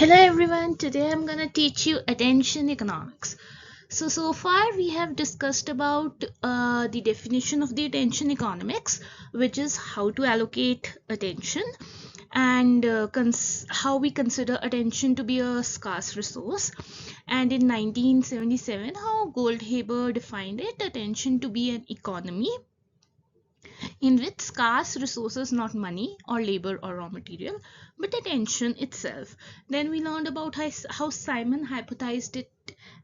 Hello everyone, today I'm gonna teach you attention economics. So far we have discussed about the definition of the attention economics, which is how to allocate attention and how we consider attention to be a scarce resource. And in 1977, how Goldhaber defined it, attention to be an economy in which scarce resources, not money or labor or raw material, but attention itself. Then we learned about how Simon hypothesized it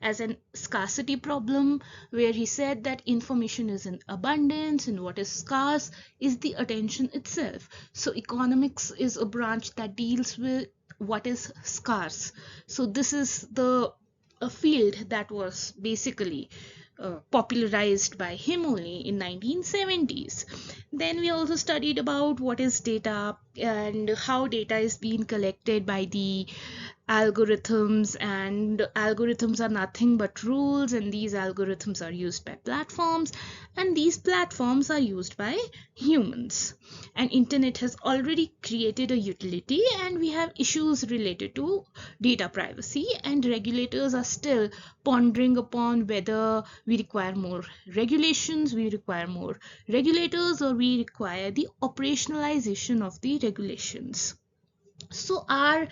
as an scarcity problem, where he said that information is in abundance and what is scarce is the attention itself. So economics is a branch that deals with what is scarce. So this is the a field that was basically popularized by him only in 1970s. Then we also studied about what is data and how data is being collected by the algorithms, and algorithms are nothing but rules, and these algorithms are used by platforms, and these platforms are used by humans. And internet has already created a utility, and we have issues related to data privacy, and regulators are still pondering upon whether we require more regulations, we require more regulators, or we require the operationalization of the regulations. So our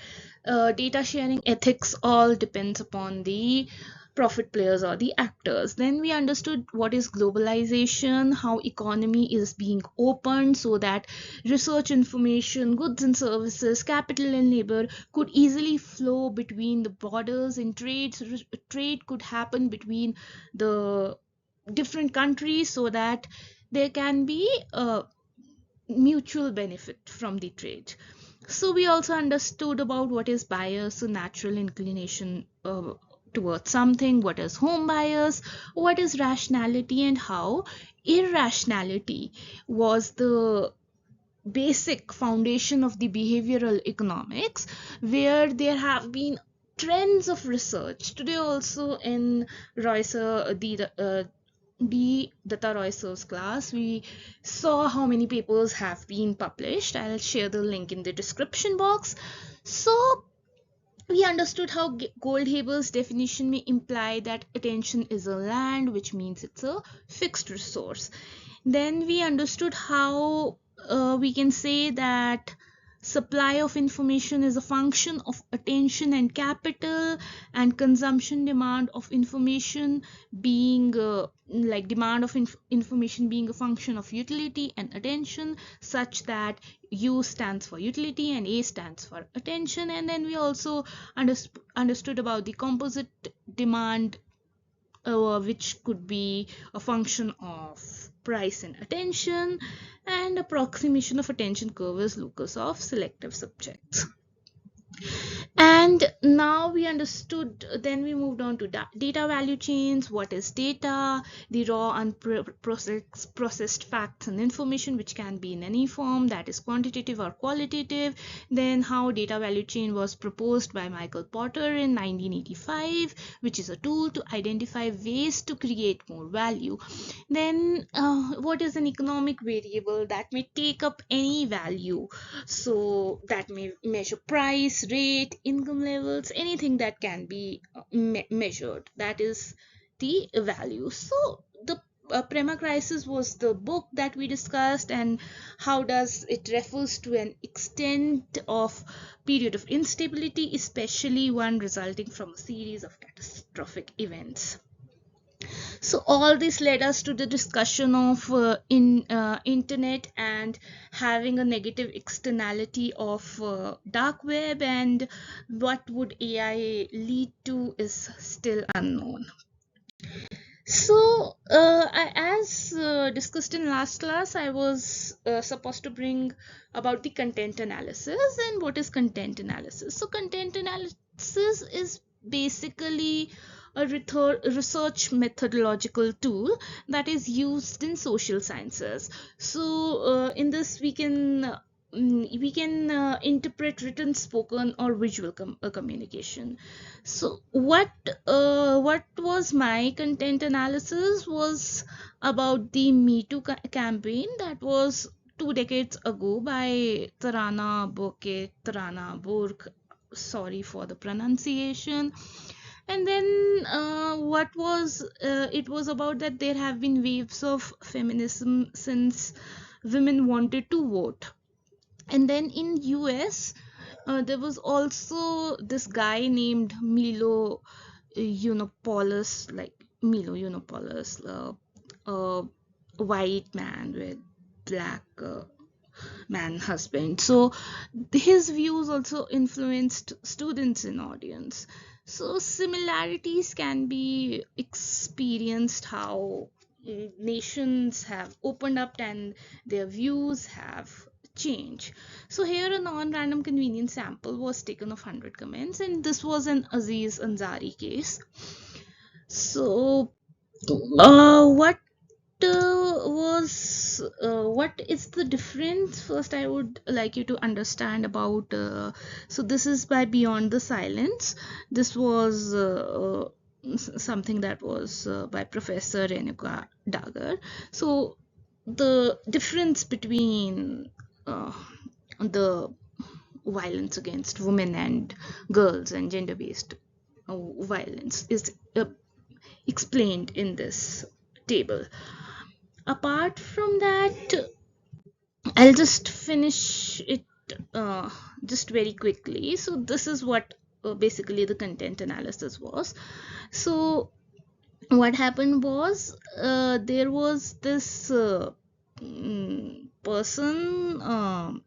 data sharing ethics all depends upon the profit players or the actors. Then we understood what is globalization, how economy is being opened so that research, information, goods and services, capital and labor could easily flow between the borders, and trade could happen between the different countries so that there can be a mutual benefit from the trade. So we also understood about what is bias, so natural inclination towards something, what is home bias, what is rationality, and how irrationality was the basic foundation of the behavioral economics, where there have been trends of research today also in the Datta Royce's class. We saw how many papers have been published. I'll share the link in the description box. So we understood how Goldhaber's definition may imply that attention is a land, which means it's a fixed resource. Then we understood how we can say that supply of information is a function of attention and capital, and consumption demand of information being like demand of information being a function of utility and attention, such that U stands for utility and A stands for attention. And then we also understood about the composite demand, which could be a function of price and attention, and approximation of attention curve is locus of selective subjects. And now we understood, then we moved on to data value chains. What is data? The raw unprocessed facts and information, which can be in any form, that is quantitative or qualitative. Then how data value chain was proposed by Michael Porter in 1985, which is a tool to identify ways to create more value. Then what is an economic variable? That may take up any value, so that may measure price, rate, income levels, anything that can be measured, that is the value. So the Prima Crisis was the book that we discussed, and how does it refers to an extent of period of instability, especially one resulting from a series of catastrophic events. So all this led us to the discussion of internet and having a negative externality of dark web, and what would AI lead to is still unknown. So as discussed in last class, I was supposed to bring about the content analysis. And what is content analysis? So content analysis is basically a research methodological tool that is used in social sciences. So in this we can interpret written, spoken, or visual communication. So what was my content analysis was about the Me Too campaign that was 2 decades ago by Tarana Burke, sorry for the pronunciation. And then it was about that there have been waves of feminism since women wanted to vote. And then in US, there was also this guy named Milo Yiannopoulos, like Milo Yiannopoulos, a white man with black man husband. So his views also influenced students in audience. So similarities can be experienced how nations have opened up and their views have changed. So here a non-random convenience sample was taken of 100 comments, and this was an Aziz Ansari case. So what is the difference? First, I would like you to understand about so this is by Beyond the Silence. This was something that was by Professor Renuka Daggar. So the difference between the violence against women and girls and gender-based violence is explained in this table. Apart from that, I'll just finish it just very quickly. So this is what basically the content analysis was. So what happened was there was this person,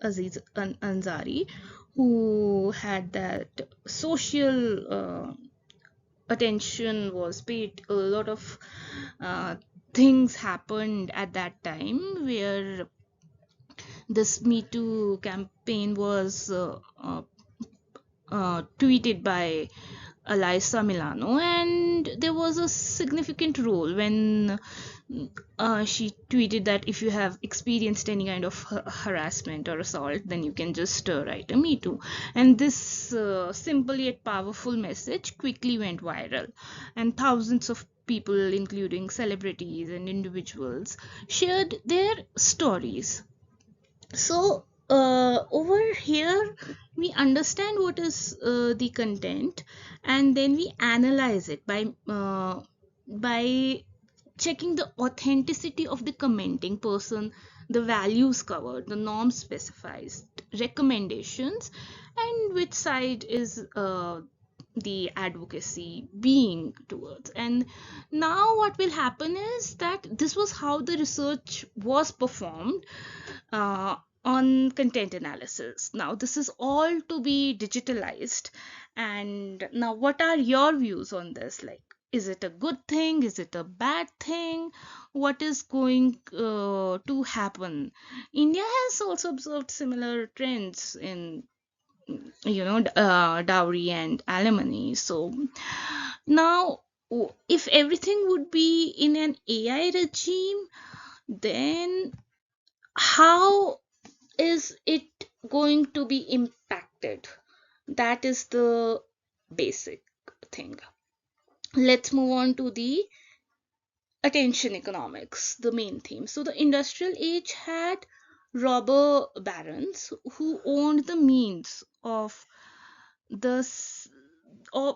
Aziz Ansari, who had that social attention was paid. A lot of uh, things happened at that time where this Me Too campaign was tweeted by Alyssa Milano, and there was a significant role when she tweeted that if you have experienced any kind of harassment or assault, then you can just write a Me Too. And this simple yet powerful message quickly went viral, and thousands of people, including celebrities and individuals, shared their stories. So over here we understand what is the content, and then we analyze it by checking the authenticity of the commenting person, the values covered, the norms specified, recommendations, and which side is the advocacy being towards. And now what will happen is that this was how the research was performed uh, on content analysis. Now this is all to be digitalized, and now what are your views on this? Like, is it a good thing, is it a bad thing, what is going to happen? India has also observed similar trends in dowry and alimony. So now if everything would be in an AI regime, then how is it going to be impacted? That is the basic thing. Let's move on to the attention economics, the main theme. So the industrial age had robber barons who owned the the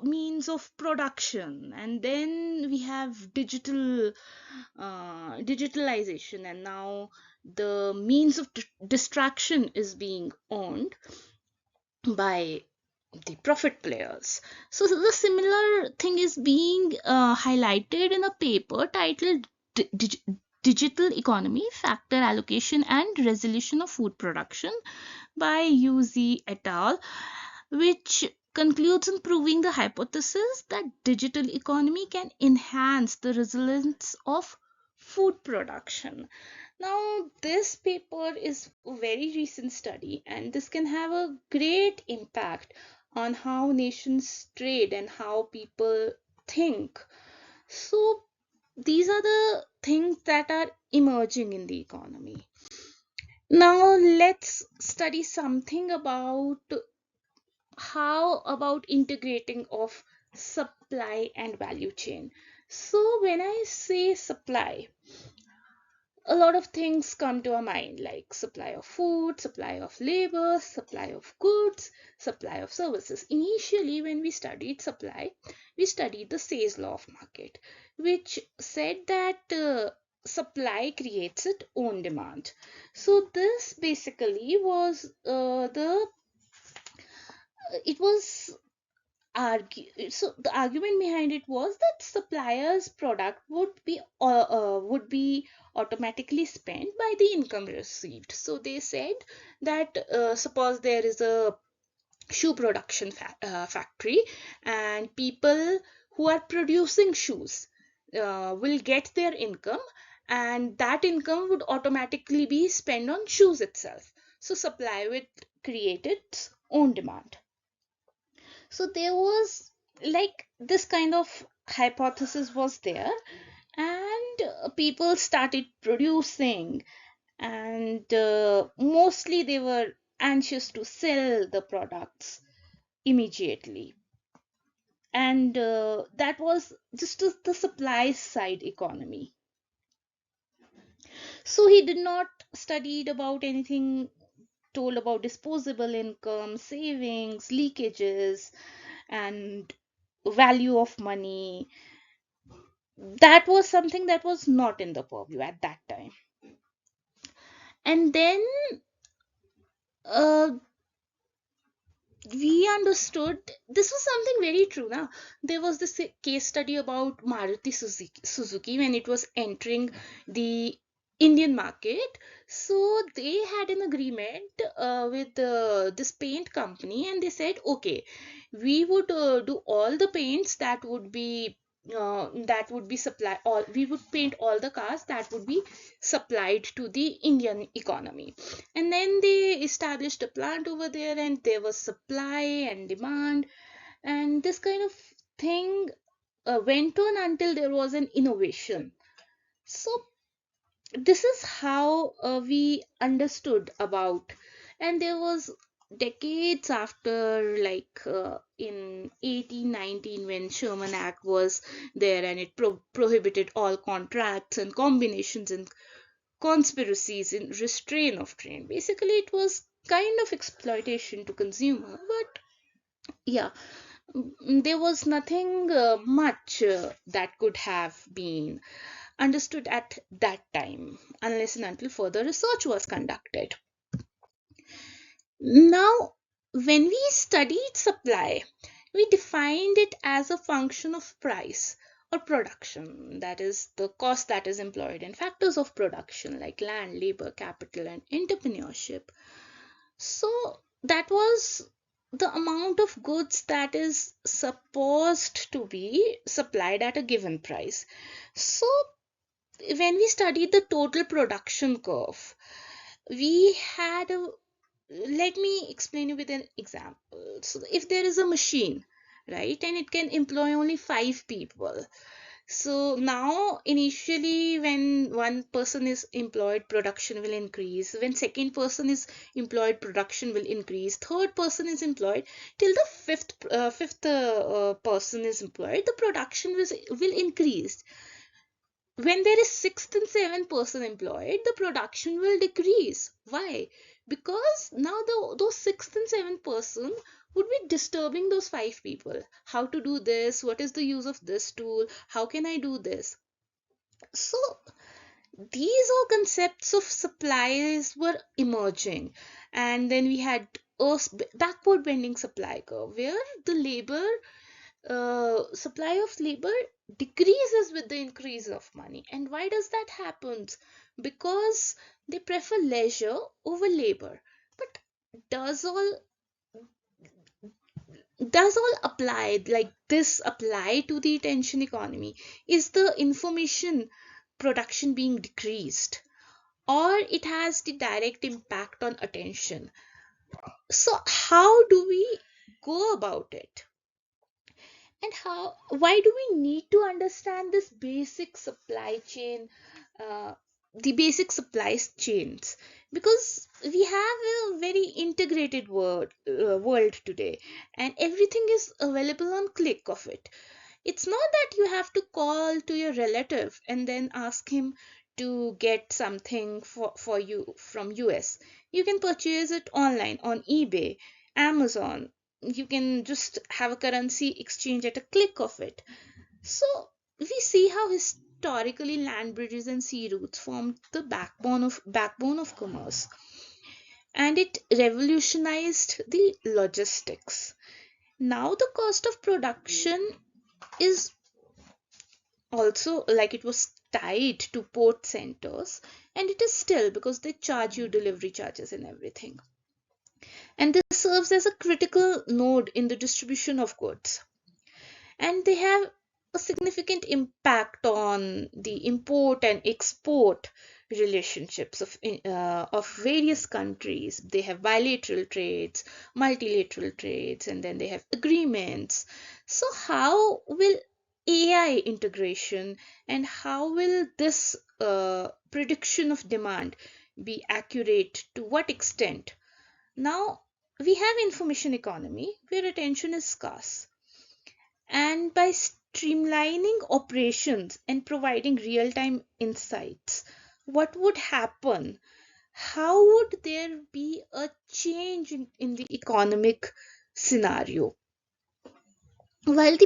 means of production, and then we have digitalization, and now the means of distraction is being owned by the profit players. So the similar thing is being highlighted in a paper titled Digital Economy, Factor Allocation and Resolution of Food Production by UZ et al., which concludes in proving the hypothesis that digital economy can enhance the resilience of food production. Now, this paper is a very recent study, and this can have a great impact on how nations trade and how people think. So, these are the things that are emerging in the economy. Now, let's study something about how about integrating of supply and value chain. So when I say supply, a lot of things come to our mind, like supply of food, supply of labor, supply of goods, supply of services. Initially, when we studied supply, we studied the Say's law of market, which said that supply creates its own demand. So this basically was the it was so the argument behind it was that suppliers product would be automatically spent by the income received. So they said that suppose there is a shoe production factory, and people who are producing shoes will get their income, and that income would automatically be spent on shoes itself. So supply would create its own demand. So there was like this kind of hypothesis was there, and people started producing, and mostly they were anxious to sell the products immediately. And that was just the supply side economy. So he did not studied about anything told about disposable income, savings, leakages, and value of money. That was something that was not in the purview at that time. And then uh, we understood this was something very true. Now there was this case study about Maruti Suzuki when it was entering the Indian market. So they had an agreement with this paint company, and they said, okay, we would do all the paints that would be supplied, all we would paint all the cars that would be supplied to the Indian economy. And then they established a plant over there, and there was supply and demand, and this kind of thing went on until there was an innovation. So this is how we understood about. And there was decades after, like in 1819, when Sherman Act was there, and it prohibited all contracts and combinations and conspiracies in restraint of trade. Basically it was kind of exploitation to consumer, but yeah, there was nothing much that could have been understood at that time, unless and until further research was conducted. Now, when we studied supply, we defined it as a function of price or production, that is, the cost that is employed in factors of production like land, labor, capital, and entrepreneurship. So, that was the amount of goods that is supposed to be supplied at a given price. So, when we studied the total production curve, we had a let me explain you with an example. So if there is a machine, right, and it can employ only 5 people. So now initially when one person is employed, production will increase. When second person is employed, production will increase. Third person is employed, till the fifth person is employed, the production will increase. When there is sixth and seventh person employed, the production will decrease. Why? Because now those sixth and seventh person would be disturbing those 5 people. How to do this? What is the use of this tool? How can I do this? So these all concepts of supplies were emerging, and then we had a backward bending supply curve where the labor supply of labor decreases with the increase of money. And why does that happen? Because they prefer leisure over labor. But does all apply like this apply to the attention economy? Is the information production being decreased, or it has the direct impact on attention? So how do we go about it? And why do we need to understand this basic supply chain, uh, the basic supply chains? Because we have a very integrated world today, and everything is available on click of it. It's not that you have to call to your relative and then ask him to get something for you from US, you can purchase it online on eBay, Amazon. You can just have a currency exchange at a click of it. So we see how historically land bridges and sea routes formed the backbone of commerce, and it revolutionized the logistics. Now the cost of production is also, like, it was tied to port centers, and it is still, because they charge you delivery charges and everything. And this serves as a critical node in the distribution of goods, and they have a significant impact on the import and export relationships of various countries. They have bilateral trades, multilateral trades, and then they have agreements. So how will AI integration, and how will this prediction of demand be accurate? To what extent? Now we have information economy where attention is scarce, and by streamlining operations and providing real time insights, what would happen? How would there be a change in the economic scenario? While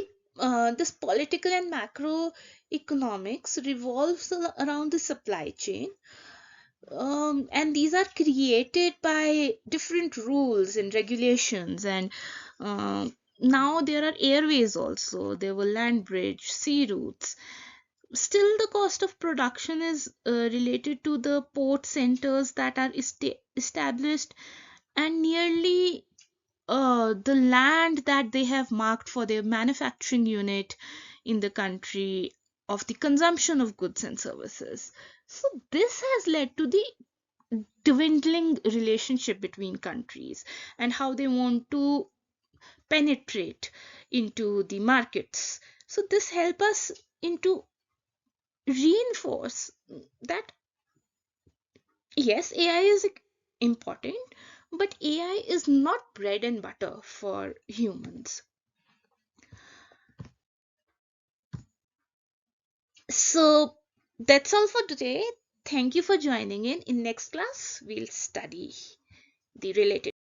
this political and macroeconomics revolves around the supply chain, and these are created by different rules and regulations, and uh, now there are airways also, there were land bridge, sea routes. Still the cost of production is related to the port centers that are established, and nearly the land that they have marked for their manufacturing unit in the country of the consumption of goods and services. So this has led to the dwindling relationship between countries, and how they want to penetrate into the markets. So this help us into reinforce that yes, AI is important, but AI is not bread and butter for humans. So that's all for today. Thank you for joining in. In next class, we'll study the related